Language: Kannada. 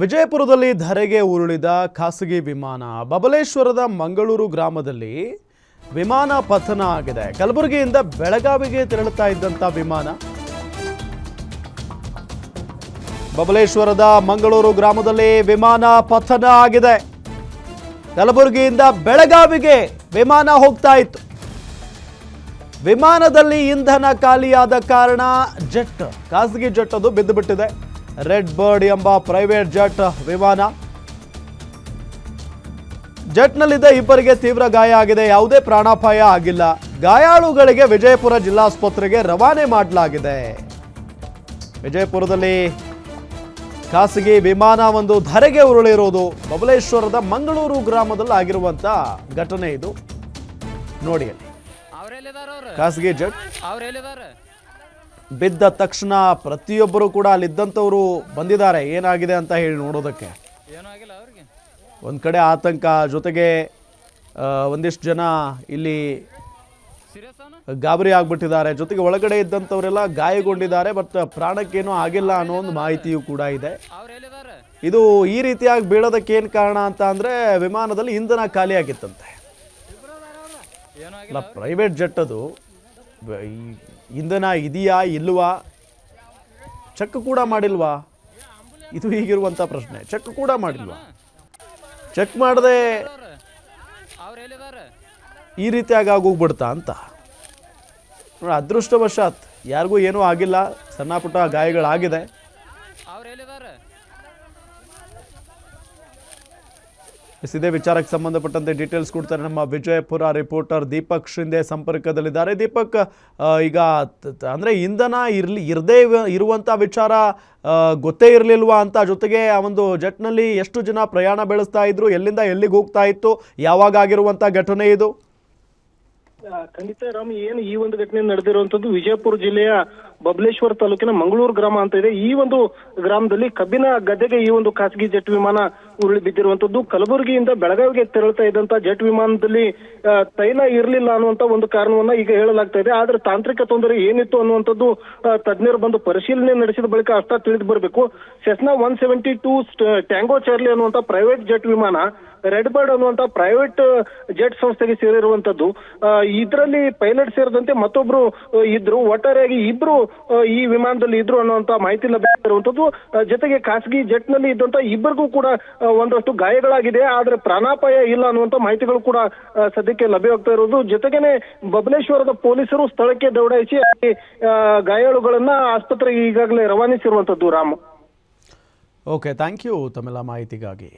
ವಿಜಯಪುರದಲ್ಲಿ ಧರೆಗೆ ಉರುಳಿದ ಖಾಸಗಿ ವಿಮಾನ ಬಬಲೇಶ್ವರದ ಮಂಗಳೂರು ಗ್ರಾಮದಲ್ಲಿ ವಿಮಾನ ಪತನ ಆಗಿದೆ. ಕಲಬುರಗಿಯಿಂದ ಬೆಳಗಾವಿಗೆ ತೆರಳುತ್ತಾ ಇದ್ದಂತ ವಿಮಾನ ಬಬಲೇಶ್ವರದ ಮಂಗಳೂರು ಗ್ರಾಮದಲ್ಲಿ ವಿಮಾನ ಪತನ ಆಗಿದೆ. ಕಲಬುರಗಿಯಿಂದ ಬೆಳಗಾವಿಗೆ ವಿಮಾನ ಹೋಗ್ತಾ ಇತ್ತು. ವಿಮಾನದಲ್ಲಿ ಇಂಧನ ಖಾಲಿಯಾದ ಕಾರಣ ಖಾಸಗಿ ಜೆಟ್ ಅದು ಬಿದ್ದು ಬಿಟ್ಟಿದೆ. ರೆಡ್ ಬರ್ಡ್ ಎಂಬ ಪ್ರೈವೇಟ್ ಜೆಟ್ ವಿಮಾನ. ಜೆಟ್ನಲ್ಲಿದ್ದ ಇಬ್ಬರಿಗೆ ತೀವ್ರ ಗಾಯ ಆಗಿದೆ. ಯಾವುದೇ ಪ್ರಾಣಾಪಾಯ ಆಗಿಲ್ಲ. ಗಾಯಾಳುಗಳಿಗೆ ವಿಜಯಪುರ ಜಿಲ್ಲಾಸ್ಪತ್ರೆಗೆ ರವಾನೆ ಮಾಡಲಾಗಿದೆ. ವಿಜಯಪುರದಲ್ಲಿ ಖಾಸಗಿ ವಿಮಾನ ಒಂದು ಧರೆಗೆ ಉರುಳಿರುವುದು ಬಬಲೇಶ್ವರದ ಮಂಗಳೂರು ಗ್ರಾಮದಲ್ಲಿ ಆಗಿರುವಂತ ಘಟನೆ ಇದು. ನೋಡಿ ಅಲ್ಲಿ ಖಾಸಗಿ ಜೆಟ್ ಬಿದ್ದ ತಕ್ಷಣ ಪ್ರತಿಯೊಬ್ಬರು ಕೂಡ ಅಲ್ಲಿದ್ದಂಥವರು ಬಂದಿದ್ದಾರೆ ಏನಾಗಿದೆ ಅಂತ ಹೇಳಿ ನೋಡೋದಕ್ಕೆ. ಒಂದು ಕಡೆ ಆತಂಕ, ಜೊತೆಗೆ ಒಂದಿಷ್ಟು ಜನ ಇಲ್ಲಿ ಗಾಬರಿ ಆಗ್ಬಿಟ್ಟಿದ್ದಾರೆ. ಜೊತೆಗೆ ಒಳಗಡೆ ಇದ್ದಂಥವರೆಲ್ಲ ಗಾಯಗೊಂಡಿದ್ದಾರೆ. ಬಟ್ ಪ್ರಾಣಕ್ಕೇನೂ ಆಗಿಲ್ಲ ಅನ್ನೋ ಒಂದು ಮಾಹಿತಿಯೂ ಕೂಡ ಇದೆ. ಇದು ಈ ರೀತಿಯಾಗಿ ಬೀಳೋದಕ್ಕೆ ಏನು ಕಾರಣ ಅಂತ ಅಂದರೆ ವಿಮಾನದಲ್ಲಿ ಇಂಧನ ಖಾಲಿ ಆಗಿತ್ತಂತೆ. ಅಲ್ಲ, ಪ್ರೈವೇಟ್ ಜೆಟ್ ಅದು, ಇಂಧನ ಇದೆಯಾ ಇಲ್ವಾ, ಚೆಕ್ ಕೂಡ ಮಾಡಿಲ್ವಾ? ಇದು ಹೀಗಿರುವಂಥ ಪ್ರಶ್ನೆ. ಚೆಕ್ ಕೂಡ ಮಾಡಿಲ್ವಾ? ಚೆಕ್ ಮಾಡದೆ ಈ ರೀತಿಯಾಗಿ ಆಗೋಗ್ಬಿಡ್ತಾ ಅಂತ. ಅದೃಷ್ಟವಶಾತ್ ಯಾರಿಗೂ ಏನೂ ಆಗಿಲ್ಲ. ಸಣ್ಣ ಪುಟ್ಟ ಗಾಯಗಳಾಗಿದೆ. ಇದೇ ವಿಚಾರಕ್ಕೆ ಸಂಬಂಧಪಟ್ಟಂತೆ ಡೀಟೇಲ್ಸ್ ಕೊಡ್ತಾರೆ ನಮ್ಮ ವಿಜಯಪುರ ರಿಪೋರ್ಟರ್ ದೀಪಕ್ ಶಿಂದೆ ಸಂಪರ್ಕದಲ್ಲಿದ್ದಾರೆ. ದೀಪಕ್, ಈಗ ಅಂದರೆ ಇಂಧನ ಇರದೇ ಇರುವಂಥ ವಿಚಾರ ಗೊತ್ತೇ ಇರಲಿಲ್ವಾ ಅಂತ, ಜೊತೆಗೆ ಆ ಒಂದು ಜೆಟ್ನಲ್ಲಿ ಎಷ್ಟು ಜನ ಪ್ರಯಾಣ ಬೆಳೆಸ್ತಾ ಇದ್ರು, ಎಲ್ಲಿಂದ ಎಲ್ಲಿಗೆ ಹೋಗ್ತಾ ಇತ್ತು, ಯಾವಾಗ ಆಗಿರುವಂಥ ಘಟನೆ ಇದು? ಖಂಡಿತ ರಾಮ್, ಏನು ಈ ಒಂದು ಘಟನೆ ನಡೆದಿರುವಂತದ್ದು ವಿಜಯಪುರ ಜಿಲ್ಲೆಯ ಬಬಲೇಶ್ವರ ತಾಲೂಕಿನ ಮಂಗಳೂರು ಗ್ರಾಮ ಅಂತ ಇದೆ. ಈ ಒಂದು ಗ್ರಾಮದಲ್ಲಿ ಕಬ್ಬಿನ ಗದ್ದೆಗೆ ಈ ಒಂದು ಖಾಸಗಿ ಜೆಟ್ ವಿಮಾನ ಉರುಳಿ ಬಿದ್ದಿರುವಂತದ್ದು. ಕಲಬುರಗಿಯಿಂದ ಬೆಳಗಾವಿಗೆ ತೆರಳುತ್ತಾ ಇದ್ದಂತ ಜೆಟ್ ವಿಮಾನದಲ್ಲಿ ತೈಲ ಇರಲಿಲ್ಲ ಅನ್ನುವಂತ ಒಂದು ಕಾರಣವನ್ನ ಈಗ ಹೇಳಲಾಗ್ತಾ ಇದೆ. ಆದ್ರೆ ತಾಂತ್ರಿಕ ತೊಂದರೆ ಏನಿತ್ತು ಅನ್ನುವಂಥದ್ದು ತಜ್ಞರು ಬಂದು ಪರಿಶೀಲನೆ ನಡೆಸಿದ ಬಳಿಕ ಅಷ್ಟ ತಿಳಿದು ಬರಬೇಕು. ಸೆಸ್ನಾ 172 ಟ್ಯಾಂಗೋ ಚಾರ್ಲಿ ಅನ್ನುವಂತ ಪ್ರೈವೇಟ್ ಜೆಟ್ ವಿಮಾನ ರೆಡ್ ಬರ್ಡ್ ಅನ್ನುವಂತ ಪ್ರೈವೇಟ್ ಜೆಟ್ ಸಂಸ್ಥೆಗೆ ಸೇರಿರುವಂತದ್ದು. ಇದರಲ್ಲಿ ಪೈಲಟ್ ಸೇರಿದಂತೆ ಮತ್ತೊಬ್ರು ಇದ್ರು. ಒಟ್ಟಾರೆಯಾಗಿ ಇಬ್ರು ಈ ವಿಮಾನದಲ್ಲಿ ಇದ್ರು ಅನ್ನುವಂತ ಮಾಹಿತಿ ಲಭ್ಯವಿರುವಂತದ್ದು. ಜೊತೆಗೆ ಖಾಸಗಿ ಜೆಟ್ ನಲ್ಲಿ ಇದ್ದಂತ ಇಬ್ಬರಿಗೂ ಕೂಡ ಒಂದಷ್ಟು ಗಾಯಗಳಾಗಿದೆ. ಆದ್ರೆ ಪ್ರಾಣಾಪಾಯ ಇಲ್ಲ ಅನ್ನುವಂತ ಮಾಹಿತಿಗಳು ಕೂಡ ಸದ್ಯಕ್ಕೆ ಲಭ್ಯವಾಗ್ತಾ ಇರೋದು. ಜೊತೆಗೇನೆ ಬಬಲೇಶ್ವರದ ಪೊಲೀಸರು ಸ್ಥಳಕ್ಕೆ ದೌಡಾಯಿಸಿ ಗಾಯಾಳುಗಳನ್ನ ಆಸ್ಪತ್ರೆಗೆ ಈಗಾಗಲೇ ರವಾನಿಸಿರುವಂತದ್ದು. ರಾಮ್, ಓಕೆ, ಥ್ಯಾಂಕ್ ಯು ತಮ್ಮೆಲ್ಲ ಮಾಹಿತಿಗಾಗಿ.